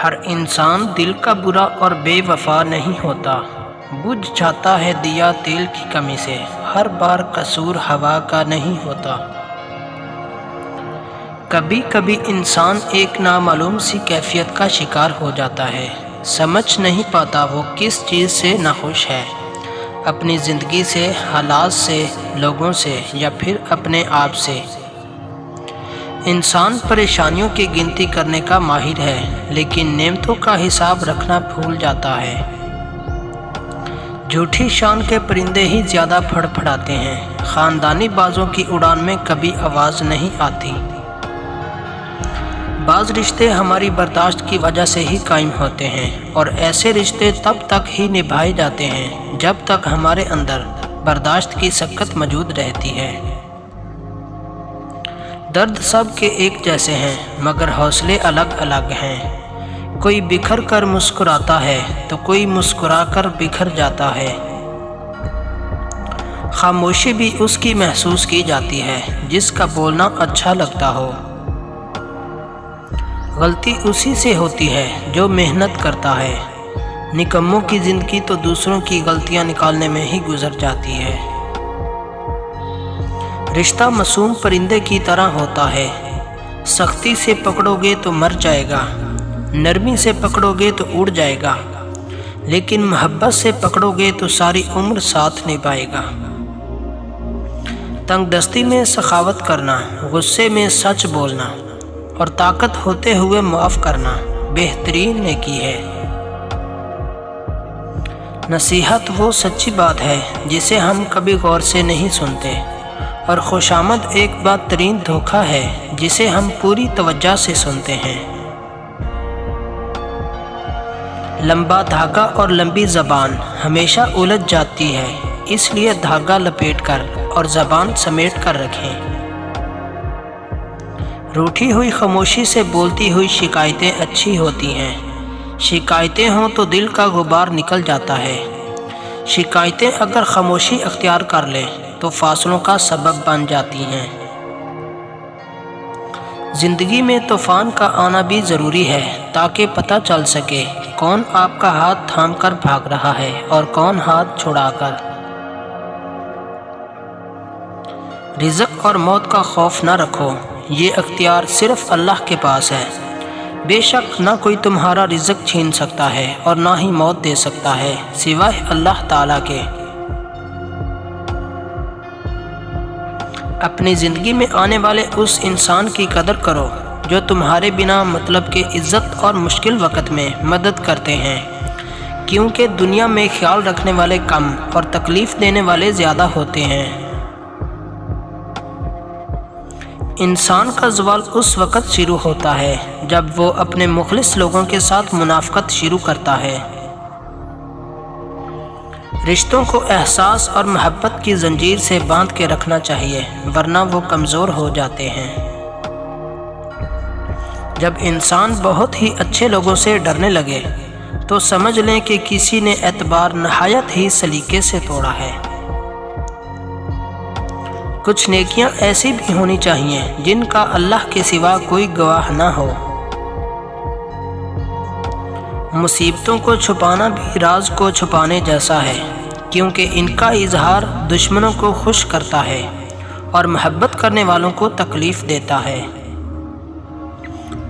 ہر انسان دل کا برا اور بے وفا نہیں ہوتا، بجھ جاتا ہے دیا تیل کی کمی سے، ہر بار قصور ہوا کا نہیں ہوتا۔ کبھی کبھی انسان ایک نامعلوم سی کیفیت کا شکار ہو جاتا ہے، سمجھ نہیں پاتا وہ کس چیز سے ناخوش ہے، اپنی زندگی سے، حالات سے، لوگوں سے، یا پھر اپنے آپ سے۔ انسان پریشانیوں کی گنتی کرنے کا ماہر ہے، لیکن نعمتوں کا حساب رکھنا بھول جاتا ہے۔ جھوٹی شان کے پرندے ہی زیادہ پھڑ پھڑاتے ہیں، خاندانی بازوں کی اڑان میں کبھی آواز نہیں آتی۔ بعض رشتے ہماری برداشت کی وجہ سے ہی قائم ہوتے ہیں، اور ایسے رشتے تب تک ہی نبھائے جاتے ہیں جب تک ہمارے اندر برداشت کی سکت موجود رہتی ہے۔ درد سب کے ایک جیسے ہیں، مگر حوصلے الگ الگ ہیں۔ کوئی بکھر کر مسکراتا ہے تو کوئی مسکرا کر بکھر جاتا ہے۔ خاموشی بھی اس کی محسوس کی جاتی ہے جس کا بولنا اچھا لگتا ہو۔ غلطی اسی سے ہوتی ہے جو محنت کرتا ہے، نکموں کی زندگی تو دوسروں کی غلطیاں نکالنے میں ہی گزر جاتی ہے۔ رشتہ معصوم پرندے کی طرح ہوتا ہے، سختی سے پکڑو گے تو مر جائے گا، نرمی سے پکڑو گے تو اڑ جائے گا، لیکن محبت سے پکڑو گے تو ساری عمر ساتھ نبھائے گا۔ تنگ دستی میں سخاوت کرنا، غصے میں سچ بولنا، اور طاقت ہوتے ہوئے معاف کرنا بہترین نیکی ہے۔ نصیحت وہ سچی بات ہے جسے ہم کبھی غور سے نہیں سنتے، اور خوشامد ایک بدترین دھوکہ ہے جسے ہم پوری توجہ سے سنتے ہیں۔ لمبا دھاگا اور لمبی زبان ہمیشہ الجھ جاتی ہے، اس لیے دھاگا لپیٹ کر اور زبان سمیٹ کر رکھیں۔ روٹھی ہوئی خاموشی سے بولتی ہوئی شکایتیں اچھی ہوتی ہیں، شکایتیں ہوں تو دل کا غبار نکل جاتا ہے۔ شکایتیں اگر خاموشی اختیار کر لیں تو فاصلوں کا سبب بن جاتی ہیں۔ زندگی میں طوفان کا آنا بھی ضروری ہے تاکہ پتہ چل سکے کون آپ کا ہاتھ تھام کر بھاگ رہا ہے اور کون ہاتھ چھڑا کر۔ رزق اور موت کا خوف نہ رکھو، یہ اختیار صرف اللہ کے پاس ہے۔ بے شک نہ کوئی تمہارا رزق چھین سکتا ہے اور نہ ہی موت دے سکتا ہے سوائے اللہ تعالیٰ کے۔ اپنی زندگی میں آنے والے اس انسان کی قدر کرو جو تمہارے بنا مطلب کے عزت اور مشکل وقت میں مدد کرتے ہیں، کیونکہ دنیا میں خیال رکھنے والے کم اور تکلیف دینے والے زیادہ ہوتے ہیں۔ انسان کا زوال اس وقت شروع ہوتا ہے جب وہ اپنے مخلص لوگوں کے ساتھ منافقت شروع کرتا ہے۔ رشتوں کو احساس اور محبت کی زنجیر سے باندھ کے رکھنا چاہیے، ورنہ وہ کمزور ہو جاتے ہیں۔ جب انسان بہت ہی اچھے لوگوں سے ڈرنے لگے تو سمجھ لیں کہ کسی نے اعتبار نہایت ہی سلیقے سے توڑا ہے۔ کچھ نیکیاں ایسی بھی ہونی چاہیے جن کا اللہ کے سوا کوئی گواہ نہ ہو۔ مصیبتوں کو چھپانا بھی راز کو چھپانے جیسا ہے، کیونکہ ان کا اظہار دشمنوں کو خوش کرتا ہے اور محبت کرنے والوں کو تکلیف دیتا ہے۔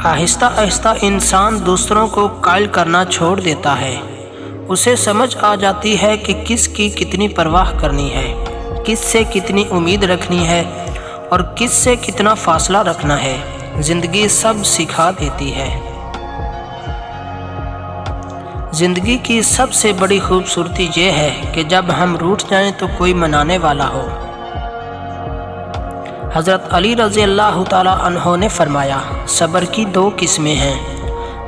آہستہ آہستہ انسان دوسروں کو قائل کرنا چھوڑ دیتا ہے، اسے سمجھ آ جاتی ہے کہ کس کی کتنی پرواہ کرنی ہے، کس سے کتنی امید رکھنی ہے اور کس سے کتنا فاصلہ رکھنا ہے۔ زندگی سب سکھا دیتی ہے۔ زندگی کی سب سے بڑی خوبصورتی یہ ہے کہ جب ہم روٹھ جائیں تو کوئی منانے والا ہو۔ حضرت علی رضی اللہ تعالیٰ عنہ نے فرمایا، صبر کی دو قسمیں ہیں،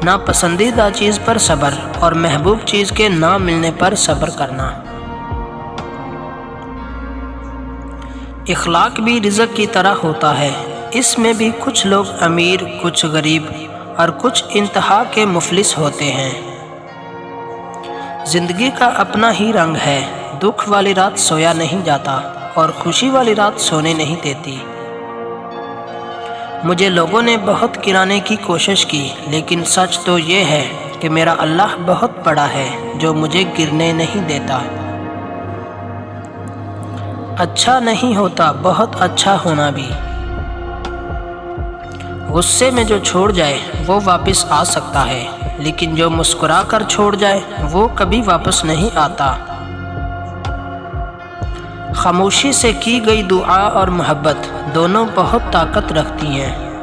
ناپسندیدہ چیز پر صبر اور محبوب چیز کے نہ ملنے پر صبر کرنا۔ اخلاق بھی رزق کی طرح ہوتا ہے، اس میں بھی کچھ لوگ امیر، کچھ غریب اور کچھ انتہا کے مفلس ہوتے ہیں۔ زندگی کا اپنا ہی رنگ ہے، دکھ والی رات سویا نہیں جاتا اور خوشی والی رات سونے نہیں دیتی۔ مجھے لوگوں نے بہت گرانے کی کوشش کی، لیکن سچ تو یہ ہے کہ میرا اللہ بہت بڑا ہے جو مجھے گرنے نہیں دیتا۔ اچھا نہیں ہوتا بہت اچھا ہونا بھی۔ غصے میں جو چھوڑ جائے وہ واپس آ سکتا ہے، لیکن جو مسکرا کر چھوڑ جائے وہ کبھی واپس نہیں آتا۔ خاموشی سے کی گئی دعا اور محبت دونوں بہت طاقت رکھتی ہیں۔